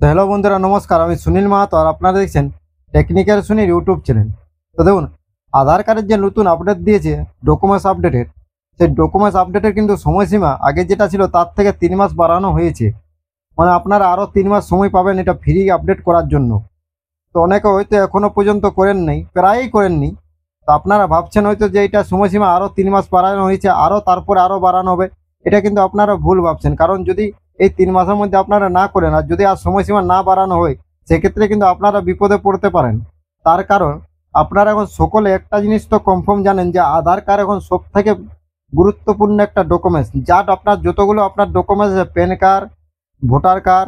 তো হ্যালো বন্ধুরা, নমস্কার। আমি সুনীল মাহাতো আর আপনারা দেখছেন টেকনিক্যাল সুনীল ইউটিউব চ্যানেল। তো দেখুন, আধার কার্ডের যে নতুন আপডেট দিয়েছে ডকুমেন্টস আপডেটের, সেই ডকুমেন্টস আপডেটের কিন্তু সময়সীমা আগে যেটা ছিল তার থেকে 3 মাস বাড়ানো হয়েছে। মানে আপনারা আরও 3 মাস সময় পাবেন এটা ফ্রি আপডেট করার জন্য। তো অনেকে হয়তো এখনও পর্যন্ত করেন নাই, প্রায়ই করেননি। তো আপনারা ভাবছেন হয়তো যে এটা সময়সীমা আরও 3 মাস বাড়ানো হয়েছে, আরও তারপরে আরও বাড়ানো হবে। এটা কিন্তু আপনারা ভুল ভাবছেন, কারণ যদি এই 3 মাসের মধ্যে আপনারা না করেন আর যদি আর সময়সীমা না বাড়ানো হয়, সেক্ষেত্রে কিন্তু আপনারা বিপদে পড়তে পারেন। তার কারণ আপনারা এখন সকলে একটা জিনিস তো কনফার্ম জানেন যে আধার কার্ড এখন সব থেকে গুরুত্বপূর্ণ একটা ডকুমেন্টস। যার আপনার যতগুলো আপনার ডকুমেন্টস আছে, প্যান কার্ড, ভোটার কার্ড,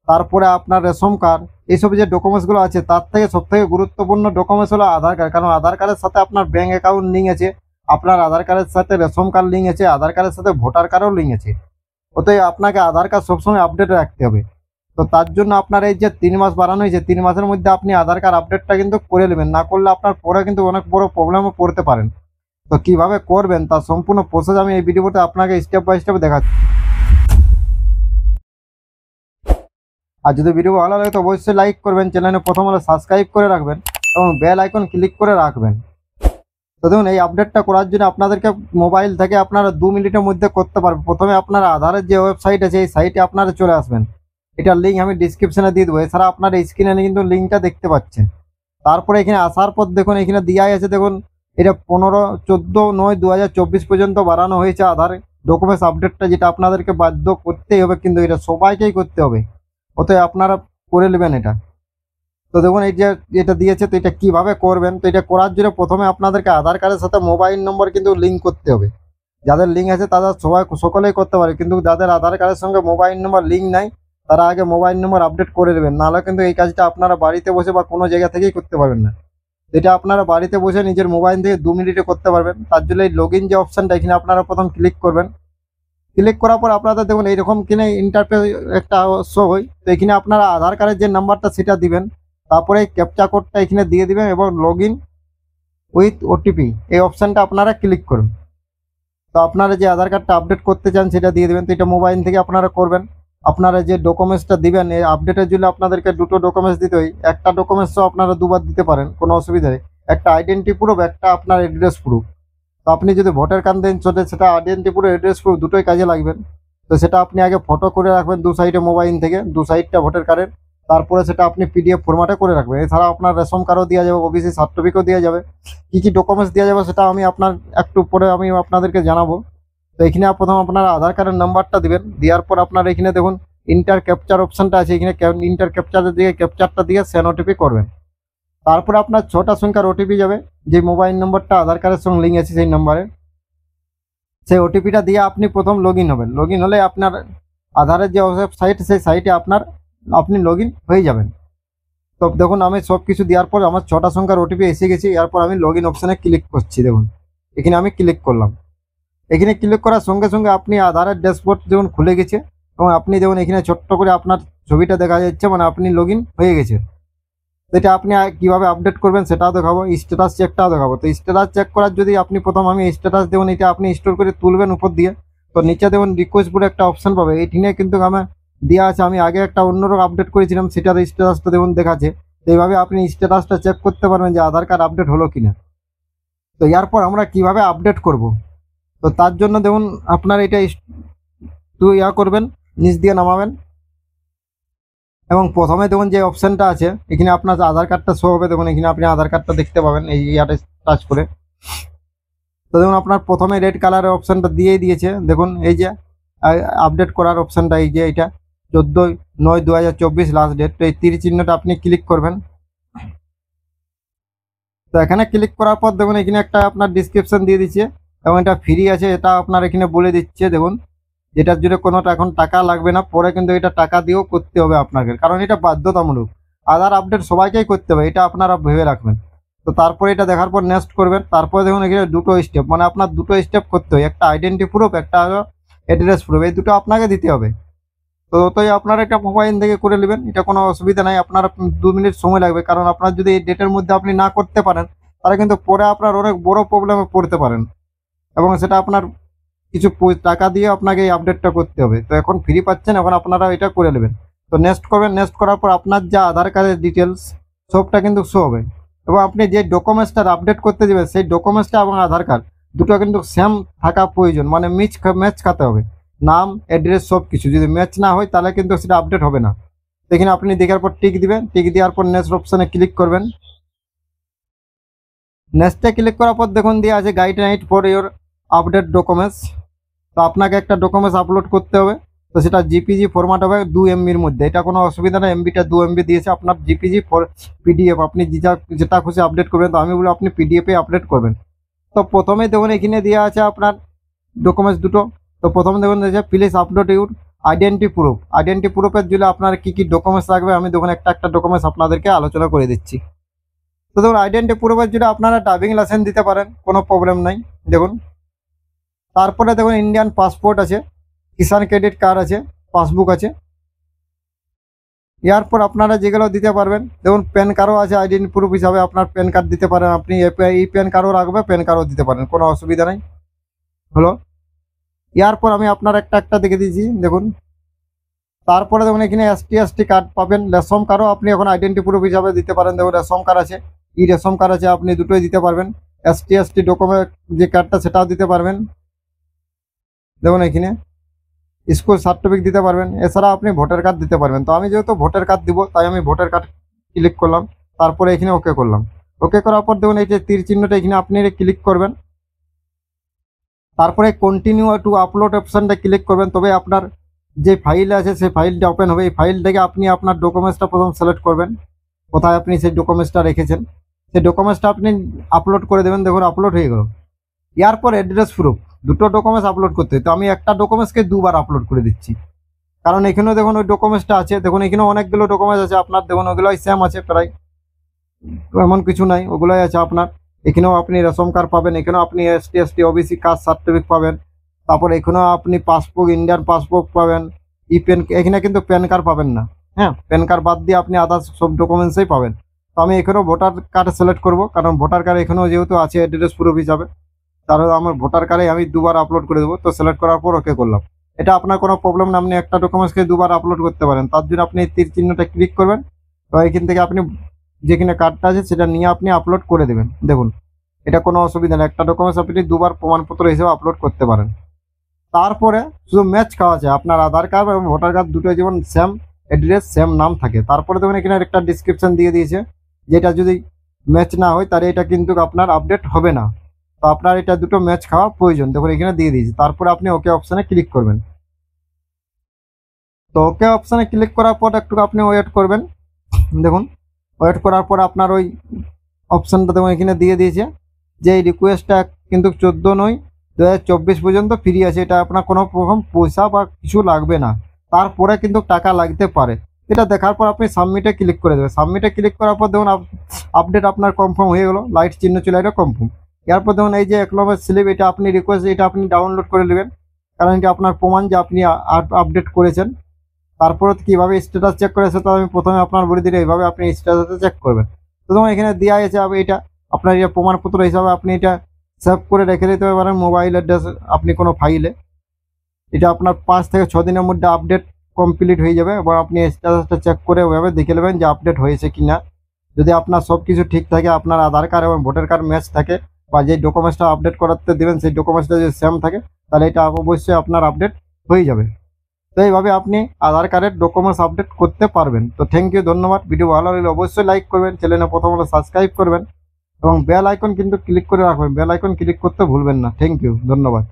তারপরে আপনার রেশন কার্ড, এইসব যে ডকুমেন্টসগুলো আছে তার থেকে সবথেকে গুরুত্বপূর্ণ ডকুমেন্টস হলো আধার কার্ড। কারণ আধার কার্ডের সাথে আপনার ব্যাঙ্ক অ্যাকাউন্ট লিঙ্ক আছে, আপনার আধার কার্ডের সাথে রেশন কার্ড লিঙ্ক আছে, আধার কার্ডের সাথে ভোটার কার্ডও লিঙ্ক আছে। অতএব আপনাকে আধার কার্ড সবসময় আপডেট রাখতে হবে। তো তার জন্য আপনার এই যে 3 মাস বাড়ানো হয়েছে, 3 মাসের মধ্যে আপনি আধার কার্ড আপডেটটা কিন্তু করে নেবেন। না করলে আপনার পরে কিন্তু অনেক বড় প্রবলেমে পড়তে পারেন। তো কিভাবে করবেন তার সম্পূর্ণ প্রসেস আমি এই ভিডিওতে আপনাকে স্টেপ বাই স্টেপ দেখাচ্ছি। আর যদি ভিডিও ভালো লাগে তো অবশ্যই লাইক করবেন, চ্যানেলে প্রথম হলে সাবস্ক্রাইব করে রাখবেন এবং বেল আইকন ক্লিক করে রাখবেন। তো দেখুন, এই আপডেটটা করার জন্য আপনাদেরকে মোবাইল থেকে আপনারা 2 মিনিটের মধ্যে করতে পারবেন। প্রথমে আপনার আধারের যে ওয়েবসাইট আছে এই সাইটে আপনারা চলে আসবেন। এটার লিঙ্ক আমি ডিসক্রিপশনে দিয়ে দেবো। এছাড়া আপনার স্ক্রিনে কিন্তু লিঙ্কটা দেখতে পাচ্ছেন। তারপরে এখানে আসার পর দেখুন, এখানে দেওয়াই আছে, দেখুন এটা 15/14/2024 পর্যন্ত বাড়ানো হয়েছে আধার ডকুমেন্টস আপডেটটা, যেটা আপনাদেরকে বাধ্য করতেই হবে, কিন্তু এটা সবাইকেই করতে হবে। অতএব আপনারা করে নেবেন এটা। তো দেখুন, এই যে এটা দিয়েছে, তো এটা কিভাবে করবেন। তো এটা করার জন্য প্রথমে আপনাদেরকে আধার কার্ডের সাথে মোবাইল নম্বর কিন্তু লিঙ্ক করতে হবে। যাদের লিঙ্ক আছে তারা সকলেই করতে পারে, কিন্তু যাদের আধার কার্ডের সঙ্গে মোবাইল নম্বর লিঙ্ক নাই তারা আগে মোবাইল নম্বর আপডেট করে দেবেন। নাহলে কিন্তু এই কাজটা আপনারা বাড়িতে বসে বা কোনো জায়গা থেকেই করতে পারবেন না। এটা আপনারা বাড়িতে বসে নিজের মোবাইল থেকে 2 মিনিটে করতে পারবেন। তার জন্য এই লগ ইন যে অপশানটা, এখানে আপনারা প্রথম ক্লিক করবেন। ক্লিক করার পর আপনাদের দেখুন এইরকম কিনে ইন্টারফেস একটা শো হয়। তো এখানে আপনারা আধার কার্ডের যে নাম্বারটা সেটা দিবেন, তারপরে ক্যাপচা কোডটা এখানে দিয়ে দিবেন এবং লগ ইন উইথ ওটিপি এই অপশানটা আপনারা ক্লিক করুন। তো আপনারা যে আধার কার্ডটা আপডেট করতে চান সেটা দিয়ে দেবেন। তো এটা মোবাইল থেকে আপনারা করবেন। আপনারা যে ডকুমেন্টসটা দিবেন এই আপডেটের জন্য আপনাদেরকে দুটো ডকুমেন্টস দিতে হয়। একটা ডকুমেন্টসও আপনারা দুবার দিতে পারেন, কোনো অসুবিধা নেই। একটা আইডেন্টি প্রুফ, একটা আপনার অ্যাড্রেস প্রুফ। তো আপনি যদি ভোটার কার্ড দেন সেটা আইডেন্টি প্রুফ, অ্যাড্রেস প্রুফ দুটোই কাজে লাগবেন। তো সেটা আপনি আগে ফটো করে রাখবেন দু সাইডে, মোবাইল থেকে দু সাইডটা ভোটার কার্ডের। তারপরে সেটা আপনি পিডিএফ ফরম্যাটে করে রাখবেন। এছাড়া আপনার রেশন কার্ডও দেওয়া যাবে, ওবিসি সার্টিফিকেটও দেওয়া যাবে। কী কী ডকুমেন্টস দেওয়া যাবে সেটা আমি একটু পরে আমি আপনাদেরকে জানাবো। তো এখানে প্রথম আপনার আধার কার্ডের নাম্বারটা দিবেন। দেওয়ার পর আপনার এখানে দেখুন ইন্টার ক্যাপচার অপশানটা আছে, এখানে ইন্টার ক্যাপচারের দিকে ক্যাপচারটা দিয়ে সেন্ড ওটিপি করবেন। তারপরে আপনার 6টা সংখ্যার ওটিপি যাবে, যে মোবাইল নম্বরটা আধার কার্ডের সঙ্গে লিঙ্ক আছে সেই নম্বরে। সেই ওটিপিটা দিয়ে আপনি প্রথম লগ ইন হবেন। লগ ইন হলে আপনার আধারের যে ওয়েবসাইট সেই সাইটে আপনি লগ ইন হয়ে যাবেন। তো দেখুন, আমি সব কিছু দেওয়ার পর আমার 6টা সংখ্যার ওটিপি এসে গেছে। এরপর আমি লগ ইন অপশানে ক্লিক করছি। দেখুন এখানে আমি ক্লিক করলাম। এখানে ক্লিক করার সঙ্গে সঙ্গে আপনি আধারের ড্যাশবোর্ড দেখুন খুলে গেছে এবং আপনি দেখুন এখানে ছোট্ট করে আপনার ছবিটা দেখা যাচ্ছে, মানে আপনি লগ ইন হয়ে গেছে। এটা আপনি কীভাবে আপডেট করবেন সেটাও দেখাবো, স্ট্যাটাস চেকটাও দেখাবো। তো স্ট্যাটাস চেক করার যদি আপনি প্রথম আমি স্ট্যাটাস দেখুন এটা আপনি স্টোর করে তুলবেন উপর দিয়ে। তো নিচে দেখুন রিকোয়েস্ট বলে একটা অপশান পাবে, এইখানে কিন্তু আমার দেওয়া আছে। আমি আগে একটা অন্যরকম আপডেট করেছিলাম, সেটার স্ট্যাটাসটা দেখুন দেখাচ্ছে। তো এইভাবে আপনি স্ট্যাটাসটা চেক করতে পারবেন যে আধার কার্ড আপডেট হলো কিনা। তো এরপর আমরা কিভাবে আপডেট করব, তো তার জন্য দেখুন আপনার এটা করবেন, নিচ দিয়ে নামাবেন এবং প্রথমে দেখুন যে অপশানটা আছে এখানে আপনার আধার কার্ডটা শো হবে। দেখুন এখানে আপনি আধার কার্ডটা দেখতে পাবেন এই ইয়াটা টাচ করে। তো দেখুন আপনার প্রথমে রেড কালারের অপশানটা দিয়েই দিয়েছে। দেখুন এই যে আপডেট করার অপশানটা, এই যে এটা 14/9/2024 লাস্ট ডেট। তো এই তীর চিহ্নটা আপনি ক্লিক করবেন। তো এখানে ক্লিক করার পর দেখুন এখানে একটা আপনার ডিসক্রিপশন দিয়ে দিচ্ছে এবং এটা ফ্রি আছে, এটা আপনার এখানে বলে দিচ্ছে। দেখুন যেটার জন্য কোনো এখন টাকা লাগবে না, পরে কিন্তু এটা টাকা দিয়েও করতে হবে আপনাকে, কারণ এটা বাধ্যতামূলক। আধার আপডেট সবাইকেই করতে হবে, এটা আপনারা ভেবে রাখবেন। তো তারপরে এটা দেখার পর নেক্সট করবেন। তারপরে দেখুন এখানে দুটো স্টেপ, মানে আপনার দুটো স্টেপ করতে হয়, একটা আইডেন্টি প্রুফ, একটা হলো অ্যাড্রেস প্রুফ। এই দুটো আপনাকে দিতে হবে। তো ওটাই আপনারা এটা মোবাইল থেকে করে নেবেন, এটা কোনো অসুবিধা নাই। আপনার 2 মিনিট সময় লাগবে, কারণ আপনার যদি এই ডেটের মধ্যে আপনি না করতে পারেন তাহলে কিন্তু পরে আপনার অনেক বড় প্রবলেমে পড়তে পারেন এবং সেটা আপনার কিছু টাকা দিয়ে আপনাকে এই আপডেটটা করতে হবে। তো এখন ফ্রি পাচ্ছেন, এখন আপনারা এটা করে নেবেন। তো নেক্সট করবেন। নেক্সট করার পর আপনার যা আধার কার্ডের ডিটেলস সবটা কিন্তু শো হবে, এবং আপনি যে ডকুমেন্টসটা আপডেট করতে দেবেন সেই ডকুমেন্টসটা এবং আধার কার্ড দুটো কিন্তু সেম থাকা প্রয়োজন, মানে ম্যাচ খাতে হবে, নাম অ্যাড্রেস সব কিছু। যদি ম্যাচ না হয় তাহলে কিন্তু সেটা আপডেট হবে না। এখানে আপনি দেখার পর টিক দিবেন, টিক দেওয়ার পর নেক্সট অপশানে ক্লিক করবেন। নেক্সটে ক্লিক করার পর দেখুন দিয়ে আছে guideline for your update documents. তো আপনাকে একটা ডকুমেন্টস আপলোড করতে হবে, তো সেটা জিপিজি ফরম্যাট হবে 2 MBর মধ্যে। এটা কোনো অসুবিধা নেই, এমবিটা 2 MB দিয়েছে আপনার। জিপিজি ফর পিডিএফ আপনি যেটা খুশি আপডেট করবেন, তো আমি বলি আপনি পিডিএফে আপডেট করবেন। তো প্রথমেই দেখুন এখানে দেওয়া আছে আপনার ডকুমেন্টস দুটো। তো প্রথমে দেখুন যে please upload your identity proof. Identity প্রুফের জন্য আপনার কী কী ডকুমেন্টস লাগবে আমি দেখুন একটা ডকুমেন্টস আপনাদেরকে আলোচনা করে দিচ্ছি। তো দেখুন আইডেন্টি প্রুফের জন্য আপনারা ড্রাইভিং লাইসেন্স দিতে পারেন, কোনো প্রবলেম নাই। দেখুন তারপরে দেখুন ইন্ডিয়ান পাসপোর্ট আছে, কিষাণ ক্রেডিট কার্ড আছে, পাসবুক আছে। এরপর আপনারা যেগুলো দিতে পারবেন, দেখুন প্যান কার্ডও আছে আইডেন্টি প্রুফ হিসাবে, আপনার প্যান কার্ড দিতে পারেন। আপনি এই প্যান কার্ডও রাখবে, প্যান কার্ডও দিতে পারেন, কোনো অসুবিধা নেই। হলো এরপর আমি আপনার একটা দেখে দিয়েছি দেখুন। তারপরে দেখুন এখানে এসটি কার্ড পাবেন, রেশন কার্ডও আপনি এখন আইডেন্টি প্রুফ হিসাবে দিতে পারেন। দেখুন রেশন কার্ড আছে, রেশন কার্ড আছে, আপনি দুটোই দিতে পারবেন। এসটি ডকুমেন্ট যে কার্ডটা সেটাও দিতে পারবেন। দেখুন এখানে স্কুল সার্টিফিকেট দিতে পারবেন, এছাড়া আপনি ভোটার কার্ড দিতে পারবেন। তো আমি যেহেতু ভোটার কার্ড দিব তাই আমি ভোটার কার্ড ক্লিক করলাম, তারপরে এখানে ওকে করলাম। ওকে করার পর দেখুন এই যে তীর চিহ্নটা এখানে আপনি ক্লিক করবেন, তারপরে কন্টিনিউ টু আপলোড অপশানটা ক্লিক করবেন। তবে আপনার যে ফাইল আছে সেই ফাইলটা ওপেন হবে। এই ফাইল থেকে আপনি আপনার ডকুমেন্টসটা প্রথম সিলেক্ট করবেন, কোথায় আপনি সেই ডকুমেন্টসটা রেখেছেন, সেই ডকুমেন্টসটা আপনি আপলোড করে দেবেন। দেখুন আপলোড হয়ে গেল। এরপর অ্যাড্রেস প্রুফ দুটো ডকুমেন্টস আপলোড করতে হয়, তো আমি একটা ডকুমেন্টসকে দুবার আপলোড করে দিচ্ছি, কারণ এখানেও দেখুন ওই ডকুমেন্টসটা আছে। দেখুন এখানে অনেকগুলো ডকুমেন্টস আছে আপনার, দেখুন ওগুলোই সেম আছে প্রায়, এমন কিছু নাই, ওগুলোই আছে আপনার। এখানেও আপনি রেশন কার্ড পাবেন, এখানেও আপনি এসটি ওবিসি কাস্ট সার্টিফিকেট পাবেন, তারপর এখানেও আপনি পাসবুক ইন্ডিয়ান পাসবুক পাবেন। এখানে কিন্তু প্যান কার্ড পাবেন না, হ্যাঁ প্যান কার্ড বাদ দিয়ে আপনি আদার্স সব ডকুমেন্টসই পাবেন। তো আমি এখানেও ভোটার কার্ড সিলেক্ট করব, কারণ ভোটার কার্ড এখানেও যেহেতু আছে অ্যাড্রেস প্রুফ হিসাবে, তাহলে আমার ভোটার কার্ডে আমি দুবার আপলোড করে দেবো। তো সিলেক্ট করার পর ওকে করলাম। এটা আপনার কোনো প্রবলেম না, আপনি একটা ডকুমেন্টসকে দুবার আপলোড করতে পারেন। তার জন্য আপনি তীর চিহ্নটা ক্লিক করবেন, তো এখান থেকে আপনি যেখানে কার্ডটা আছে সেটা নিয়ে আপনি আপলোড করে দেবেন। দেখুন এটা কোনো অসুবিধা নেই, একটা ডকুমেন্টস আপনি দুবার প্রমাণপত্র হিসেবে আপলোড করতে পারেন। তারপরে শুধু ম্যাচ খাওয়া আছে আপনার আধার কার্ড এবং ভোটার কার্ড দুটো যেমন সেম অ্যাড্রেস সেম নাম থাকে। তারপরে দেখুন এখানে একটা ডিসক্রিপশন দিয়ে দিয়েছে, যেটা যদি ম্যাচ না হয় তাহলে এটা কিন্তু আপনার আপডেট হবে না। তো আপনার এটা দুটো ম্যাচ খাওয়া প্রয়োজন, দেখুন এখানে দিয়ে দিয়েছে। তারপরে আপনি ওকে অপশানে ক্লিক করবেন। তো ওকে অপশানে ক্লিক করার পর একটু আপনি ওয়েট করবেন। দেখুন ওয়েট করার পর আপনার ওই অপশানটা দেখুন এখানে দিয়ে দিয়েছে যে এই রিকোয়েস্টটা কিন্তু 14/9/2024 পর্যন্ত ফ্রি আছে। এটা আপনার কোনো রকম পয়সা বা কিছু লাগবে না, তারপরে কিন্তু টাকা লাগতে পারে। এটা দেখার পর আপনি সাবমিটে ক্লিক করে দেবেন। সাবমিটে ক্লিক করার পর দেখুন আপডেট আপনার কনফার্ম হয়ে গেল, লাইট চিহ্ন চলে এটা কনফার্ম। এরপর দেখুন এই যে 1 নম্বর স্লিপ, এটা আপনি রিকোয়েস্ট এটা আপনি ডাউনলোড করে নেবেন, কারণ এটা আপনার প্রমাণ যে আপনি আপডেট করেছেন। তারপরে কীভাবে স্ট্যাটাস চেক করে সেটা আমি প্রথমে আপনার বলে দিলে এইভাবে আপনি স্ট্যাটাসে চেক করবেন। তো দেখুন এখানে দেওয়া আছে এটা আপনার এটা প্রমাণপত্র হিসাবে আপনি এটা সেভ করে রেখে দিতে পারেন মোবাইল অ্যাড্রেস আপনি কোনো ফাইলে। এটা আপনার 5 থেকে 6 দিনের মধ্যে আপডেট কমপ্লিট হয়ে যাবে, এবং আপনি স্ট্যাটাসটা চেক করে ওইভাবে দেখে নেবেন যে আপডেট হয়েছে কি না। যদি আপনার সব কিছু ঠিক থাকে, আপনার আধার কার্ড এবং ভোটার কার্ড ম্যাচ থাকে, বা যে ডকুমেন্টসটা আপডেট করাতে দেবেন সেই ডকুমেন্টসটা যদি সেম থাকে, তাহলে এটা অবশ্যই আপনার আপডেট হয়ে যাবে। তো এইভাবে আপনি আধার কার্ডের ডকুমেন্টস আপডেট করতে পারবেন। তো থ্যাংক ইউ, ধন্যবাদ। ভিডিও ভালো লাগলে অবশ্যই লাইক করবেন, চ্যানেলে প্রথম হলে সাবস্ক্রাইব করবেন, এবং বেল আইকন কিন্তু ক্লিক করে রাখবেন। বেল আইকন ক্লিক করতে ভুলবেন না। থ্যাংক ইউ, ধন্যবাদ।